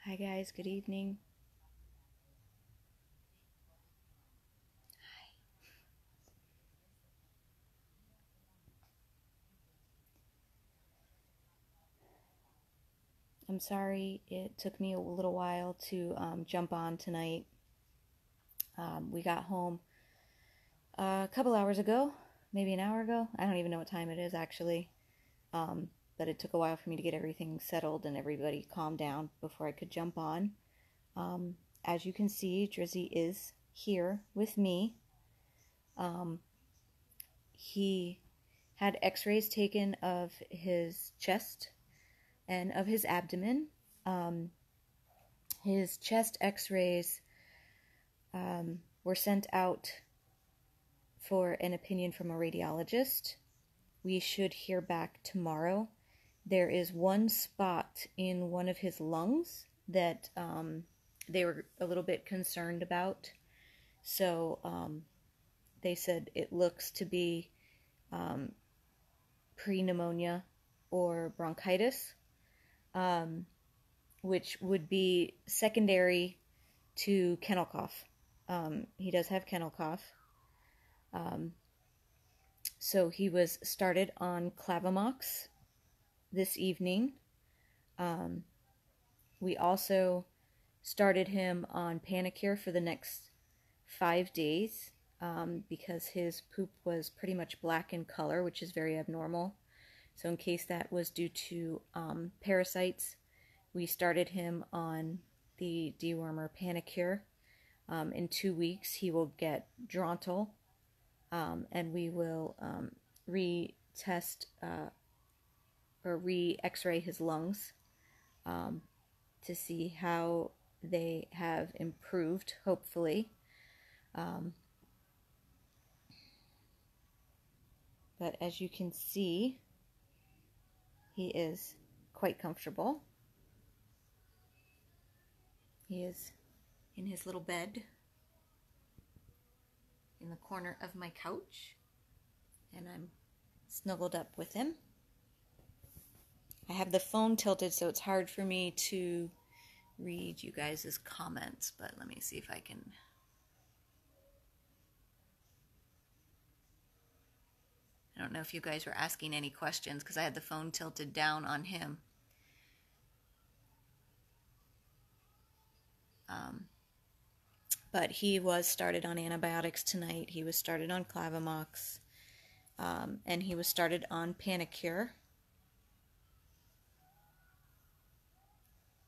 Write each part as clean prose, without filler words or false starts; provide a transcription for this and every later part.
Hi guys, good evening. I'm sorry it took me a little while to jump on tonight. We got home a couple hours ago, maybe an hour ago. I don't even know what time it is actually. But it took a while for me to get everything settled and everybody calmed down before I could jump on. As you can see, Drizzy is here with me. He had x-rays taken of his chest and of his abdomen. His chest x-rays were sent out for an opinion from a radiologist. We should hear back tomorrow. There is one spot in one of his lungs that they were a little bit concerned about. So they said it looks to be pre-pneumonia or bronchitis, which would be secondary to kennel cough. He does have kennel cough. So he was started on Clavamox this evening. We also started him on Panicure for the next 5 days because his poop was pretty much black in color, which is very abnormal. So in case that was due to parasites, we started him on the dewormer Panicure. In 2 weeks, he will get Drontal, and we will retest or re-x-ray his lungs to see how they have improved, hopefully. But as you can see, he is quite comfortable. He is in his little bed in the corner of my couch, and I'm snuggled up with him. I have the phone tilted, so it's hard for me to read you guys' comments, but let me see if I can. I don't know if you guys were asking any questions because I had the phone tilted down on him. But he was started on antibiotics tonight. He was started on Clavamox, and he was started on Panicure.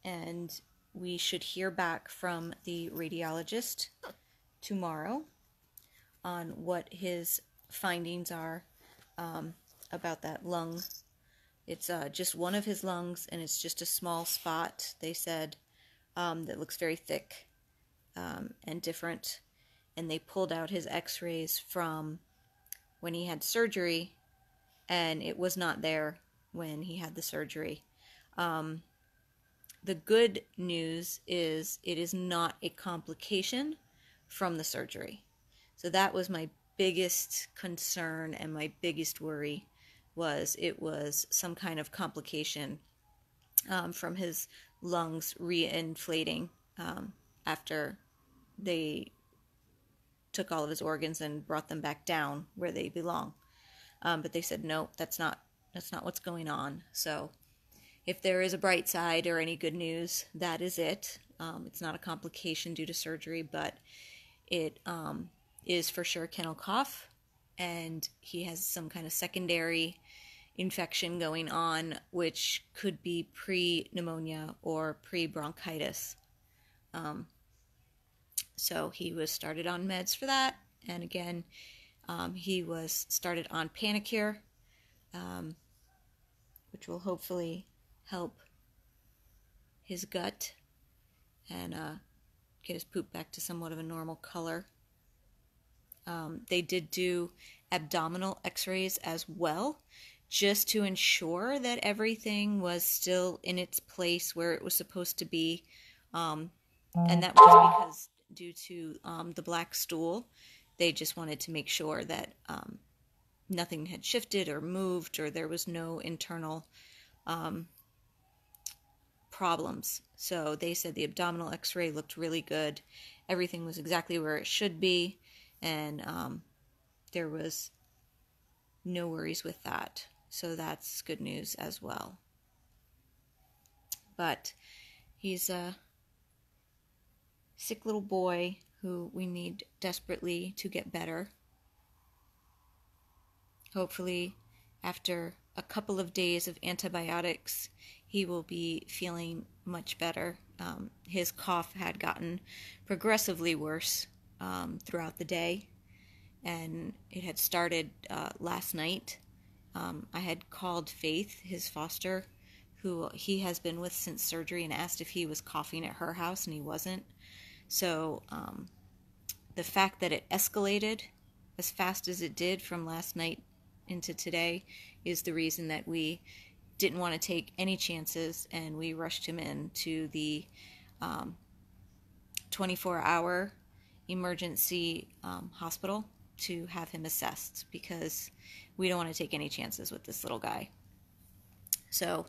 And we should hear back from the radiologist tomorrow on what his findings are about that lung. It's just one of his lungs, and it's just a small spot, they said, that looks very thick and different. And they pulled out his x-rays from when he had surgery, and it was not there when he had the surgery. The good news is it is not a complication from the surgery. So that was my biggest concern and my biggest worry, was it was some kind of complication from his lungs re-inflating after they took all of his organs and brought them back down where they belong. But they said, no, that's not what's going on. So if there is a bright side or any good news, that is it. It's not a complication due to surgery, but it is for sure kennel cough, and he has some kind of secondary infection going on, which could be pre-pneumonia or pre-bronchitis. So he was started on meds for that, and again, he was started on Panicure, which will hopefully help his gut and get his poop back to somewhat of a normal color. They did do abdominal x-rays as well, just to ensure that everything was still in its place where it was supposed to be. And that was because due to the black stool, they just wanted to make sure that nothing had shifted or moved, or there was no internal problems. So they said the abdominal x-ray looked really good. Everything was exactly where it should be, and there was no worries with that. So that's good news as well. But he's a sick little boy who we need desperately to get better. Hopefully, after a couple of days of antibiotics, he will be feeling much better. His cough had gotten progressively worse throughout the day, and it had started last night. I had called Faith, his foster, who he has been with since surgery, and asked if he was coughing at her house, and he wasn't. So the fact that it escalated as fast as it did from last night into today is the reason that we didn't want to take any chances, and we rushed him into the 24-hour emergency hospital to have him assessed, because we don't want to take any chances with this little guy. So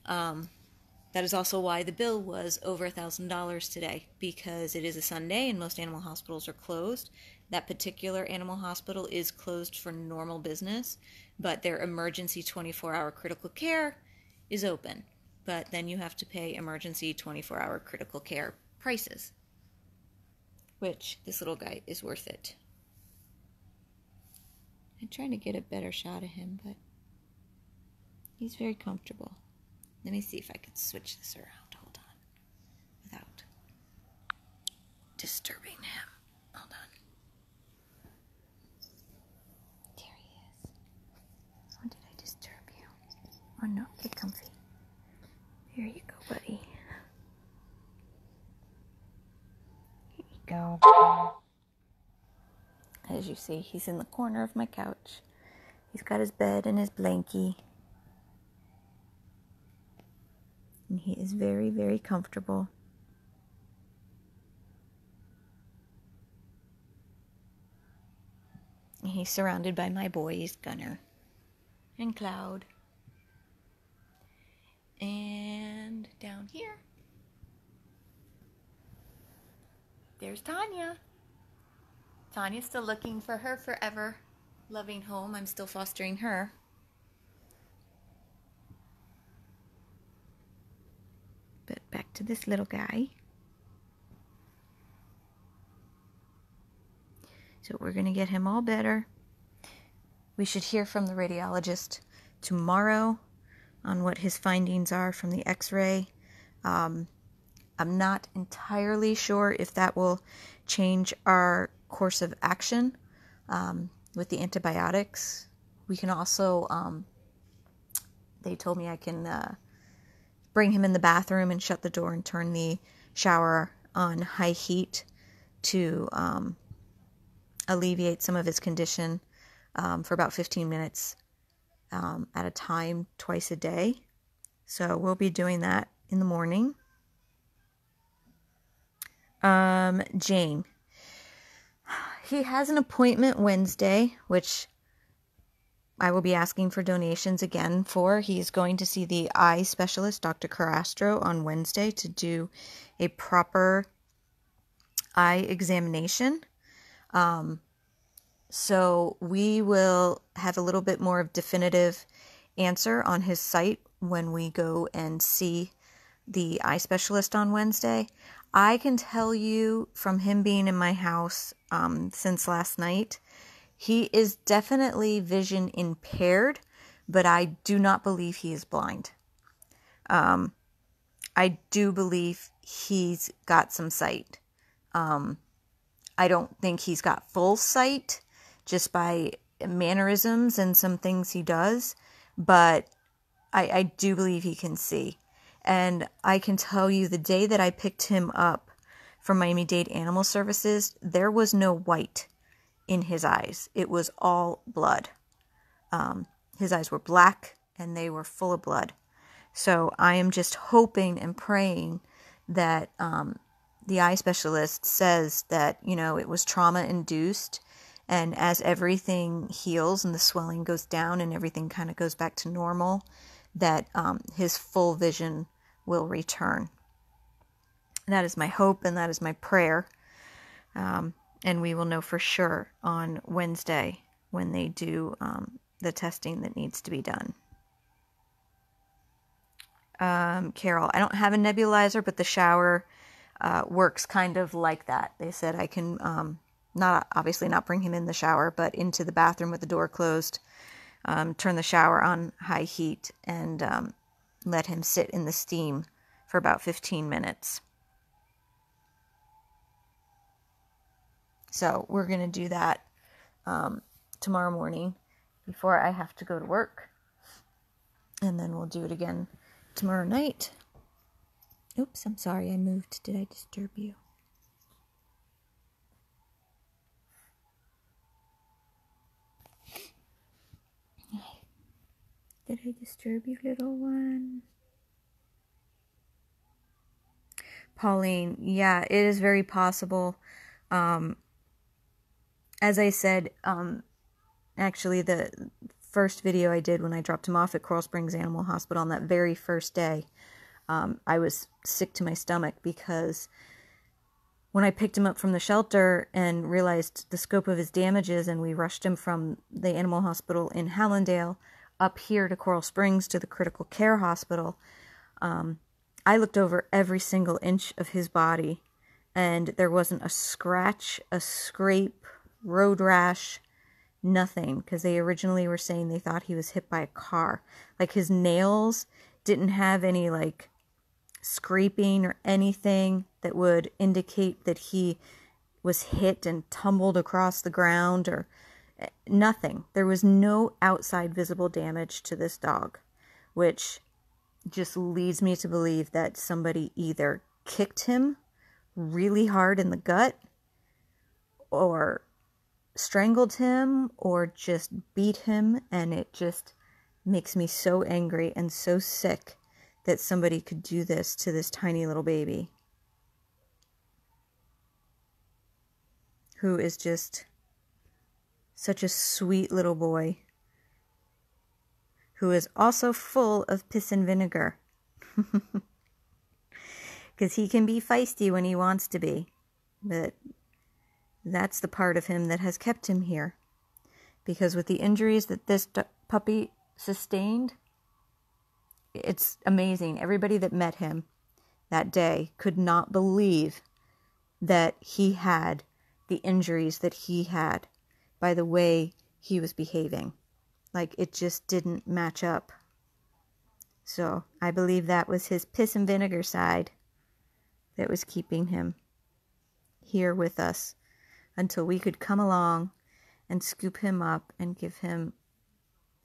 that is also why the bill was over $1,000 today, because it is a Sunday and most animal hospitals are closed. That particular animal hospital is closed for normal business, but their emergency 24-hour critical care is open. But then you have to pay emergency 24-hour critical care prices, which this little guy is worth it. I'm trying to get a better shot of him, but he's very comfortable. Let me see if I can switch this around. Hold on. Without disturbing him. Hold on. There he is. Or did I disturb you? Oh no, get comfy. There you go, buddy. Here you go. As you see, he's in the corner of my couch. He's got his bed and his blankie. And he is very, very comfortable. And he's surrounded by my boys, Gunner and Cloud. And down here, there's Tanya. Tanya's still looking for her forever loving home. I'm still fostering her. But back to this little guy. So we're going to get him all better. We should hear from the radiologist tomorrow on what his findings are from the x-ray. I'm not entirely sure if that will change our course of action with the antibiotics. We can also, they told me I can bring him in the bathroom and shut the door and turn the shower on high heat to alleviate some of his condition for about 15 minutes at a time, twice a day. So we'll be doing that in the morning. Jane. He has an appointment Wednesday, which I will be asking for donations again for. He's going to see the eye specialist, Dr. Carastro, on Wednesday to do a proper eye examination. So we will have a little bit more of definitive answer on his sight when we go and see the eye specialist on Wednesday. I can tell you from him being in my house since last night, he is definitely vision impaired, but I do not believe he is blind. I do believe he's got some sight. I don't think he's got full sight just by mannerisms and some things he does, but I do believe he can see. And I can tell you the day that I picked him up from Miami-Dade Animal Services, there was no white in his eyes. It was all blood. His eyes were black and they were full of blood. So I am just hoping and praying that the eye specialist says that, you know, it was trauma induced, and as everything heals and the swelling goes down and everything kind of goes back to normal, that his full vision will return. That is my hope and that is my prayer. And we will know for sure on Wednesday when they do the testing that needs to be done. Carol, I don't have a nebulizer, but the shower works kind of like that. They said I can obviously not bring him in the shower, but into the bathroom with the door closed, turn the shower on high heat, and let him sit in the steam for about 15 minutes. So we're going to do that tomorrow morning before I have to go to work. And then we'll do it again tomorrow night. Oops, I'm sorry, I moved. Did I disturb you? Did I disturb you, little one? Pauline, yeah, it is very possible. As I said, actually the first video I did when I dropped him off at Coral Springs Animal Hospital on that very first day, I was sick to my stomach because when I picked him up from the shelter and realized the scope of his damages, and we rushed him from the animal hospital in Hallandale up here to Coral Springs to the critical care hospital, I looked over every single inch of his body, and there wasn't a scratch, a scrape, road rash, nothing, because they originally were saying they thought he was hit by a car. Like, his nails didn't have any, like, scraping or anything that would indicate that he was hit and tumbled across the ground, or nothing. There was no outside visible damage to this dog, which just leads me to believe that somebody either kicked him really hard in the gut, or strangled him, or just beat him. And it just makes me so angry and so sick that somebody could do this to this tiny little baby who is just such a sweet little boy, who is also full of piss and vinegar. Because he can be feisty when he wants to be. But that's the part of him that has kept him here. Because with the injuries that this puppy sustained, it's amazing. Everybody that met him that day could not believe that he had the injuries that he had by the way he was behaving. Like, it just didn't match up. So I believe that was his piss and vinegar side that was keeping him here with us until we could come along and scoop him up and give him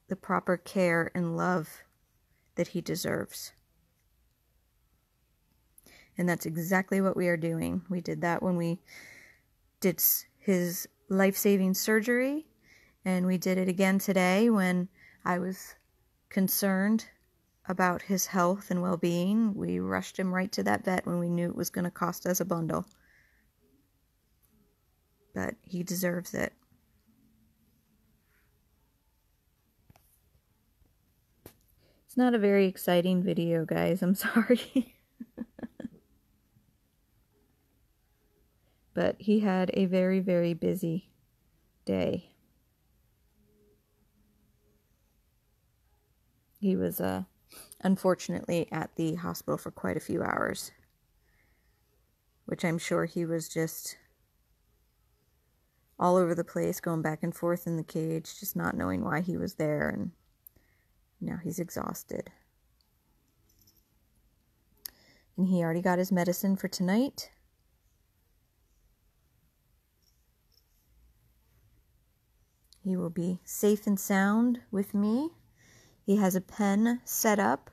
the proper care and love that he deserves. And that's exactly what we are doing. We did that when we did his life-saving surgery, and we did it again today when I was concerned about his health and well-being. We rushed him right to that vet when we knew it was going to cost us a bundle. But he deserves it. It's not a very exciting video, guys. I'm sorry. But he had a very, very busy day. He was, unfortunately, at the hospital for quite a few hours, which I'm sure he was just all over the place, going back and forth in the cage, just not knowing why he was there, and now he's exhausted. And he already got his medicine for tonight. He will be safe and sound with me. He has a pen set up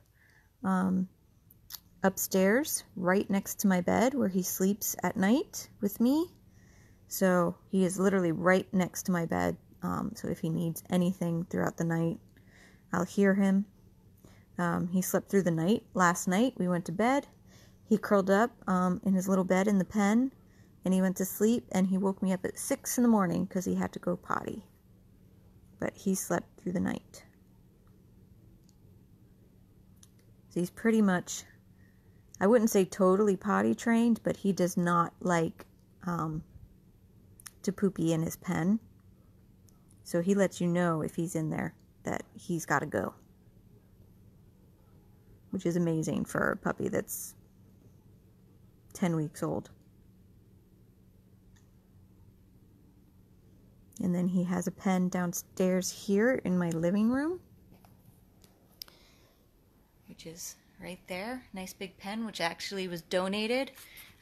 upstairs right next to my bed where he sleeps at night with me. So he is literally right next to my bed. So if he needs anything throughout the night, I'll hear him. He slept through the night. Last night we went to bed. He curled up in his little bed in the pen, and he went to sleep, and he woke me up at 6 in the morning because he had to go potty. But he slept through the night. So he's pretty much I wouldn't say totally potty trained, but he does not like to poopy in his pen. So he lets you know if he's in there that he's got to go. Which is amazing for a puppy that's 10 weeks old. And then he has a pen downstairs here in my living room, which is right there. Nice big pen, which actually was donated.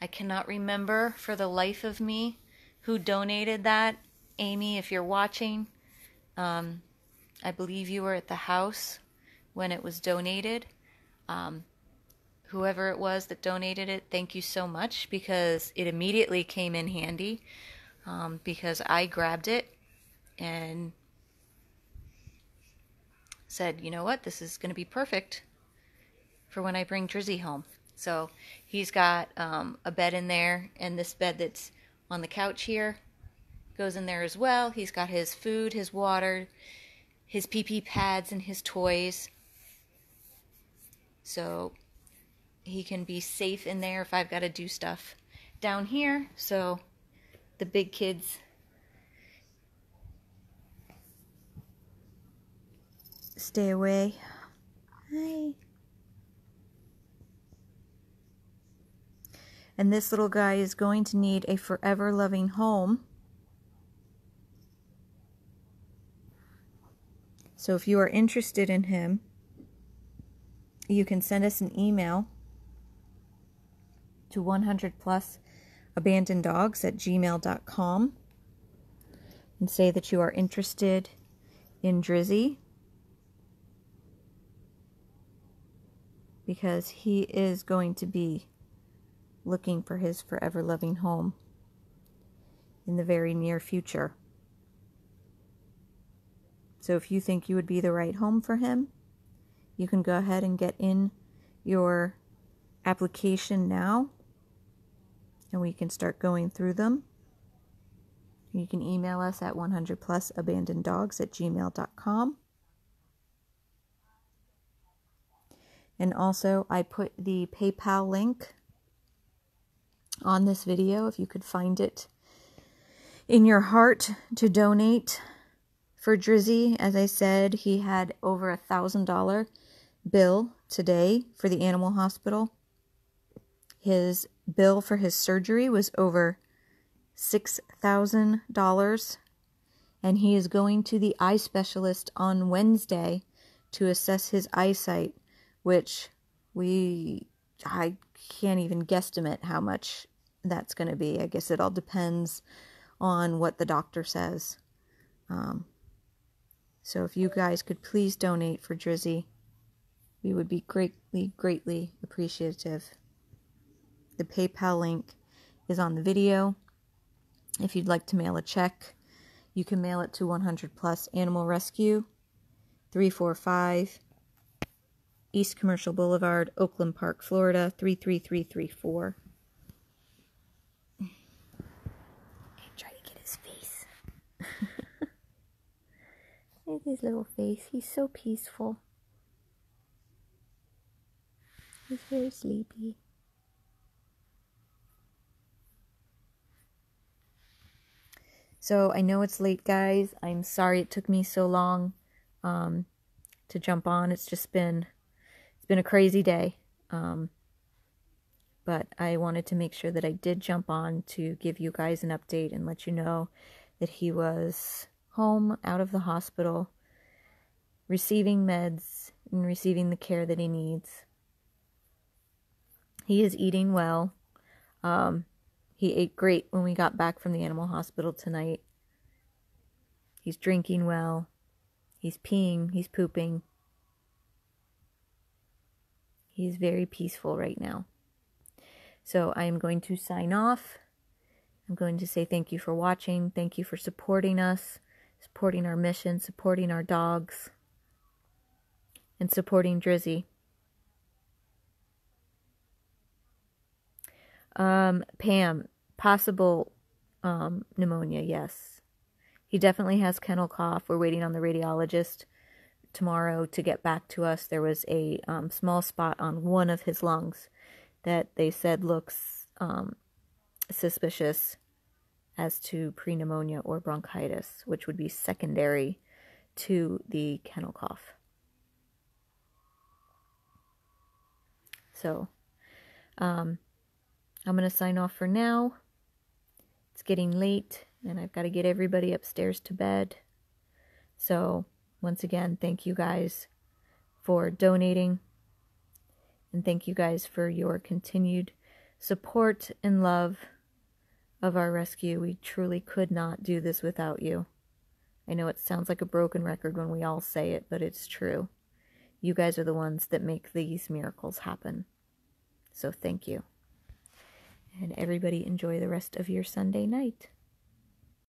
I cannot remember for the life of me who donated that. Amy, if you're watching, I believe you were at the house when it was donated. Whoever it was that donated it, thank you so much, because it immediately came in handy, because I grabbed it and said, you know what, this is going to be perfect for when I bring Drizzy home. So he's got a bed in there, and this bed that's on the couch here goes in there as well. He's got his food, his water, his pee-pee pads, and his toys. So he can be safe in there if I've got to do stuff down here. So the big kids stay away. Hi. And this little guy is going to need a forever loving home. So if you are interested in him, you can send us an email to 100plusabandoneddogs@gmail.com and say that you are interested in Drizzy, because he is going to be looking for his forever loving home in the very near future. So if you think you would be the right home for him, you can go ahead and get in your application now, and we can start going through them. You can email us at 100plusabandoneddogs@gmail.com. And also, I put the PayPal link on this video, if you could find it in your heart to donate for Drizzy. As I said, he had over $1,000 bill today for the animal hospital. His bill for his surgery was over $6,000, and he is going to the eye specialist on Wednesday to assess his eyesight, which I can't even guesstimate how much that's going to be. I guess it all depends on what the doctor says. So if you guys could please donate for Drizzy, we would be greatly, greatly appreciative. The PayPal link is on the video. If you'd like to mail a check, you can mail it to 100 Plus Animal Rescue, 345 East Commercial Boulevard, Oakland Park, Florida, 33334. Try to get his face. Look at his little face. He's so peaceful. He's very sleepy. So I know it's late, guys. I'm sorry it took me so long to jump on. It's been a crazy day. But I wanted to make sure that I did jump on to give you guys an update and let you know that he was home, out of the hospital, receiving meds and receiving the care that he needs. He is eating well. He ate great when we got back from the animal hospital tonight. He's drinking well. He's peeing. He's pooping. He's very peaceful right now. So I am going to sign off. I'm going to say thank you for watching. Thank you for supporting us, supporting our mission, supporting our dogs, and supporting Drizzy. Pam, possible pneumonia, yes. He definitely has kennel cough. We're waiting on the radiologist tomorrow to get back to us. There was a small spot on one of his lungs that they said looks suspicious as to pneumonia or bronchitis, which would be secondary to the kennel cough. So, I'm going to sign off for now. It's getting late, and I've got to get everybody upstairs to bed. So, once again, thank you guys for donating, and thank you guys for your continued support and love of our rescue. We truly could not do this without you. I know it sounds like a broken record when we all say it, but it's true. You guys are the ones that make these miracles happen. So thank you. And everybody enjoy the rest of your Sunday night.